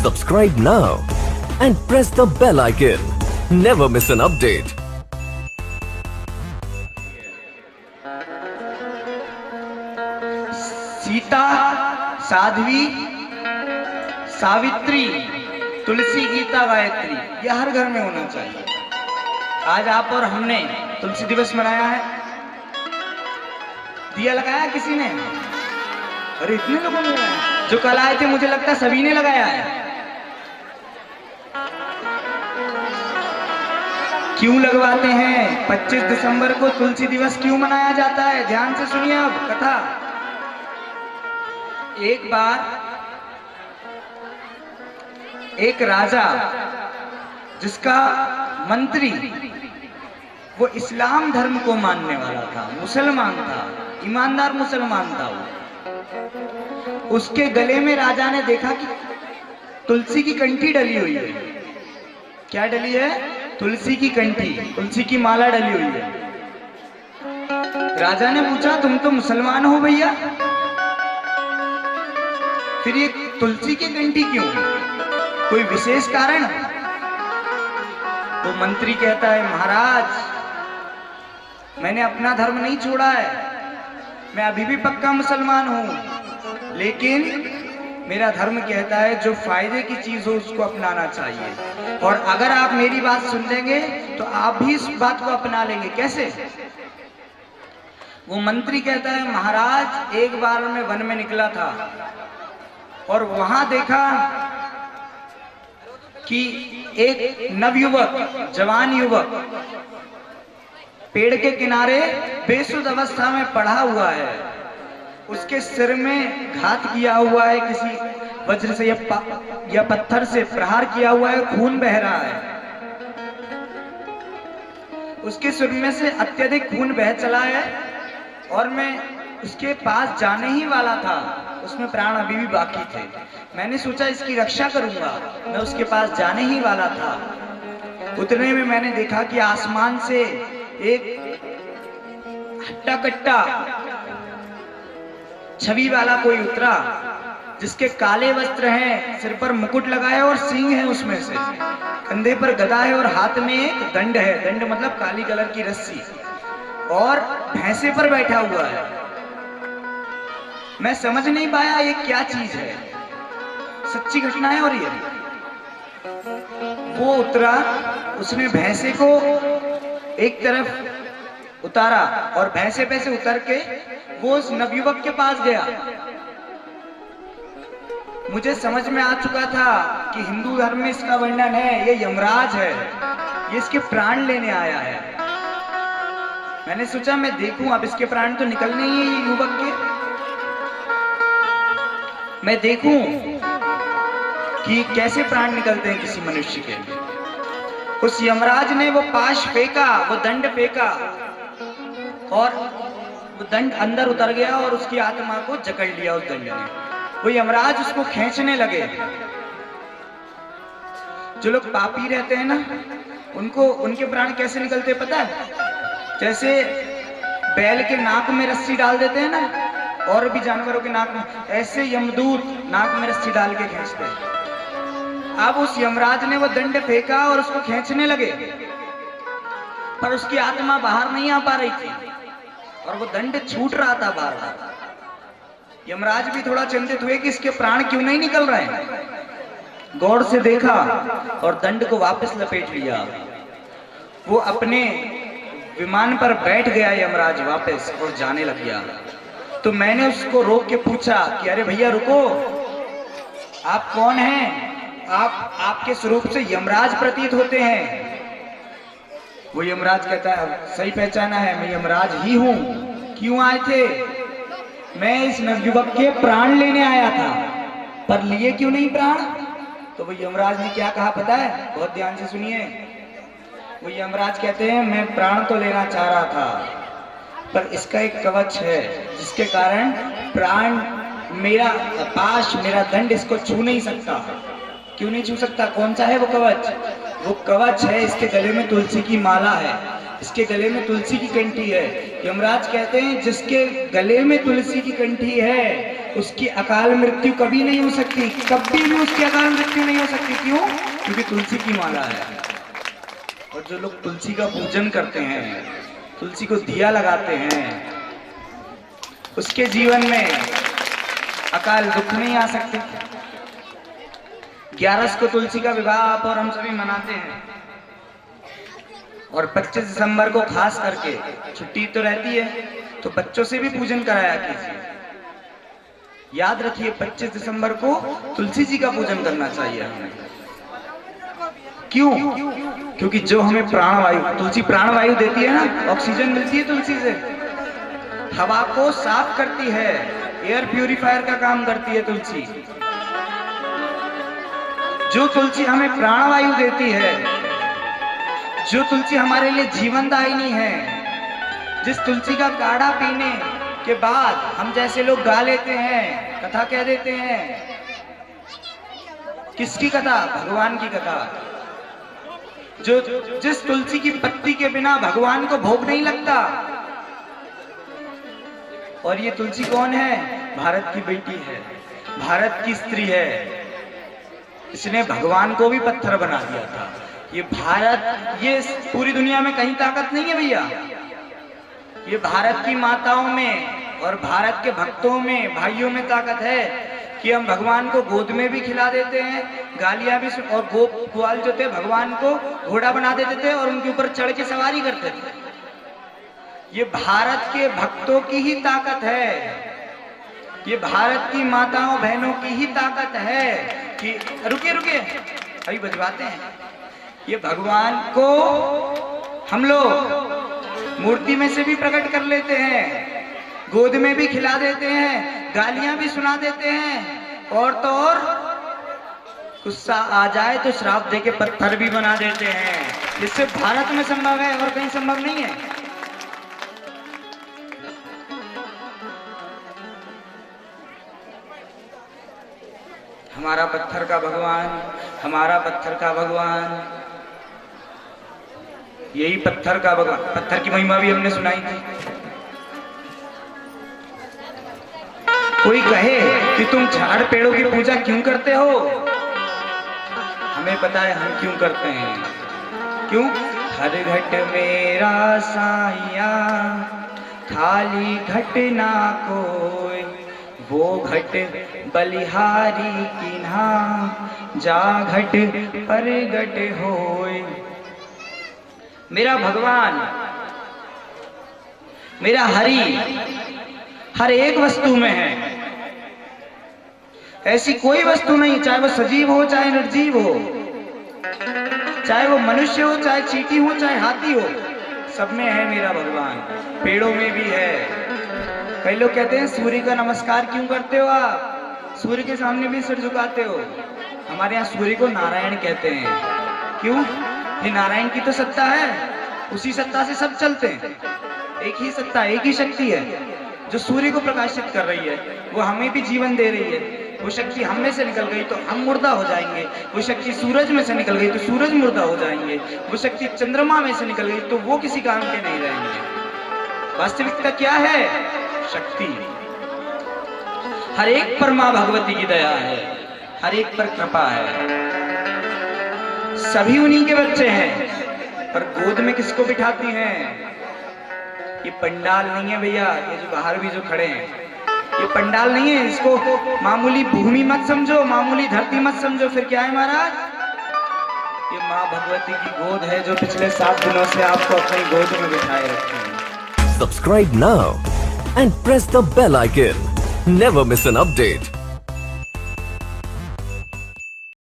Subscribe now and press the bell icon. Never miss an update. Sita, Sadhvi, Savitri, तुलसी, गीता, गायत्री, यह हर घर में होना चाहिए। आज आप और हमने तुलसी दिवस मनाया है। दिया लगाया किसी ने? अरे इतने लोगों ने लगाया। जो कल आए थे मुझे लगता है सभी ने लगाया है। क्यों लगवाते हैं? 25 दिसंबर को तुलसी दिवस क्यों मनाया जाता है? ध्यान से सुनिए अब कथा। एक बार एक राजा, जिसका मंत्री वो इस्लाम धर्म को मानने वाला था, मुसलमान था, ईमानदार मुसलमान था वो। उसके गले में राजा ने देखा कि तुलसी की कंठी डली हुई है। क्या डली है? तुलसी की कंठी, तुलसी की माला डली हुई है। राजा ने पूछा, तुम तो मुसलमान हो भैया, फिर ये तुलसी की कंठी क्यों? कोई विशेष कारण? वो मंत्री कहता है, महाराज मैंने अपना धर्म नहीं छोड़ा है, मैं अभी भी पक्का मुसलमान हूं, लेकिन मेरा धर्म कहता है जो फायदे की चीज हो उसको अपनाना चाहिए, और अगर आप मेरी बात सुन लेंगे तो आप भी इस बात को अपना लेंगे। कैसे? वो मंत्री कहता है, महाराज एक बार मैं वन में निकला था और वहां देखा कि एक नवयुवक, जवान युवक पेड़ के किनारे बेसुध अवस्था में पड़ा हुआ है। उसके सिर में घात किया हुआ है, किसी वज्र से या पत्थर से प्रहार किया हुआ है, खून बह रहा है। उसके सिर में से अत्यधिक खून बह चला है और मैं उसके पास जाने ही वाला था, उसमें प्राण अभी भी बाकी थे। मैंने सोचा इसकी रक्षा करूंगा, मैं उसके पास जाने ही वाला था। उतने में मैंने देखा कि आसमान से एक हट्टा कट्टा छवि वाला कोई उतरा, जिसके काले वस्त्र हैं, सिर पर मुकुट लगाया और सींग है उसमें से, कंधे पर गदा है और हाथ में एक दंड है। दंड मतलब काली कलर की रस्सी, और भैंसे पर बैठा हुआ है। मैं समझ नहीं पाया ये क्या चीज है, सच्ची घटना है। और ये वो उतरा, उसने भैंसे को एक तरफ उतारा और भैंसे पे से उतर के वो उस नवयुवक के पास गया। मुझे समझ में आ चुका था कि हिंदू धर्म में इसका वर्णन है, ये यमराज है, ये इसके प्राण लेने आया है। मैंने सोचा मैं देखूं, अब इसके प्राण तो निकलने ही है युवक के, मैं देखूं कि कैसे प्राण निकलते हैं किसी मनुष्य के। उस यमराज ने वो पाश फेंका, वो दंड फेंका, और वो दंड अंदर उतर गया और उसकी आत्मा को जकड़ लिया उस दंड ने। वो यमराज उसको खींचने लगे। जो लोग पापी रहते हैं ना, उनको उनके प्राण कैसे निकलते पता है? जैसे बैल के नाक में रस्सी डाल देते हैं ना, और भी जानवरों के नाक में, ऐसे यमदूत नाक में रस्सी डाल के खींचते हैं। अब उस यमराज ने वो दंड फेंका और उसको खींचने लगे, पर उसकी आत्मा बाहर नहीं आ पा रही थी और वो दंड छूट रहा था बार बार। यमराज भी थोड़ा चिंतित हुए कि इसके प्राण क्यों नहीं निकल रहे हैं। गौर से देखा और दंड को वापस लपेट लिया। वो अपने विमान पर बैठ गया यमराज वापस, और जाने लग गया। तो मैंने उसको रोक के पूछा कि अरे भैया रुको, आप कौन हैं? आपके स्वरूप से यमराज प्रतीत होते हैं। वो यमराज कहता है, सही पहचाना है, मैं यमराज ही हूं। क्यों आए थे? मैं इस नवयुवक के प्राण लेने आया था, पर लिए क्यों नहीं प्राण? तो वो यमराज ने क्या कहा पता है? बहुत ध्यान से सुनिए। वो यमराज कहते हैं, मैं प्राण तो लेना चाह रहा था, पर इसका एक कवच है जिसके कारण प्राण, मेरा पाश, मेरा दंड इसको छू नहीं सकता। क्यों नहीं छू सकता? कौन सा है वो कवच? वो कवच है, इसके गले में तुलसी की माला है, इसके गले में तुलसी की कंठी है। यमराज कहते हैं जिसके गले में तुलसी की कंठी है उसकी अकाल मृत्यु कभी नहीं हो सकती, कभी भी उसकी अकाल मृत्यु नहीं हो सकती। क्यों? क्योंकि तुलसी की माला है। और जो लोग तुलसी का पूजन करते हैं, तुलसी को दिया लगाते हैं, उसके जीवन में अकाल दुख नहीं आ सकते। 11 को तुलसी का विवाह आप और हम सभी मनाते हैं और 25 दिसंबर को खास करके छुट्टी तो रहती है, तो बच्चों से भी पूजन कराया कीजिए। याद रखिए 25 दिसंबर को तुलसी जी का पूजन करना चाहिए हमें। क्यों? क्योंकि जो हमें प्राणवायु, तुलसी प्राणवायु देती है ना, ऑक्सीजन मिलती है तुलसी से, हवा को साफ करती है, एयर प्यूरिफायर का काम करती है तुलसी। जो तुलसी हमें प्राणवायु देती है, जो तुलसी हमारे लिए जीवनदायिनी है, जिस तुलसी का काढ़ा पीने के बाद हम जैसे लोग गा लेते हैं, कथा कह देते हैं, किसकी कथा? भगवान की कथा। जो जिस तुलसी की पत्ती के बिना भगवान को भोग नहीं लगता। और ये तुलसी कौन है? भारत की बेटी है, भारत की स्त्री है। इसने भगवान को भी पत्थर बना दिया था। ये भारत, ये पूरी दुनिया में कहीं ताकत नहीं है भैया। ये भारत की माताओं में और भारत के भक्तों में, भाइयों में ताकत है कि हम भगवान को गोद में भी खिला देते हैं, गालियां भी, और ग्वाल जो थे भगवान को घोड़ा बना देते थे और उनके ऊपर चढ़ के सवारी करते थे। ये भारत के भक्तों की ही ताकत है, ये भारत की माताओं बहनों की ही ताकत है कि रुके अभी बजवाते हैं। ये भगवान को हम लोग मूर्ति में से भी प्रकट कर लेते हैं, गोद में भी खिला देते हैं, गालियां भी सुना देते हैं, और तो और गुस्सा आ जाए तो श्राप देके पत्थर भी बना देते हैं। जिससे भारत में संभव है और कहीं संभव नहीं है। हमारा पत्थर का भगवान, हमारा पत्थर का भगवान, यही पत्थर का भगवान। पत्थर की महिमा भी हमने सुनाई थी। कोई कहे कि तुम झाड़ पेड़ों की पूजा क्यों करते हो, हमें पता है हम क्यों करते हैं। क्यों? हर घट मेरा साइया, खाली घट ना कोई, वो घट बलिहारी किन्हा, जा घट परगट होय। मेरा भगवान, मेरा हरि हर एक वस्तु में है। ऐसी कोई वस्तु नहीं, चाहे वो सजीव हो चाहे निर्जीव हो, चाहे वो मनुष्य हो चाहे चींटी हो चाहे हाथी हो, सब में है मेरा भगवान। पेड़ों में भी है। कई लोग कहते हैं सूर्य का नमस्कार क्यों करते हो आप, सूर्य के सामने भी सिर झुकाते हो। हमारे यहाँ सूर्य को नारायण कहते हैं। क्यों? ये नारायण की तो सत्ता है, उसी सत्ता से सब चलते हैं। एक ही सत्ता, एक ही शक्ति है जो सूर्य को प्रकाशित कर रही है, वो हमें भी जीवन दे रही है। वो शक्ति हम में से निकल गई तो हम मुर्दा हो जाएंगे, वो शक्ति सूरज में से निकल गई तो सूरज मुर्दा हो जाएंगे, वो शक्ति चंद्रमा में से निकल गई तो वो किसी काम के नहीं रहेंगे। वास्तविकता क्या है? शक्ति। हर एक पर मां भगवती की दया है, हर एक पर कृपा है। सभी उन्हीं के बच्चे हैं, पर गोद में किसको बिठाती हैं? ये पंडाल नहीं है भैया, ये जो बाहर भी जो खड़े हैं, ये पंडाल नहीं है। इसको मामूली भूमि मत समझो, मामूली धरती मत समझो। फिर क्या है महाराज? ये माँ भगवती की गोद है जो पिछले 7 दिनों से आपको अपनी गोद में बिठाए रखी है। Subscribe now and press the bell icon. Never miss an update.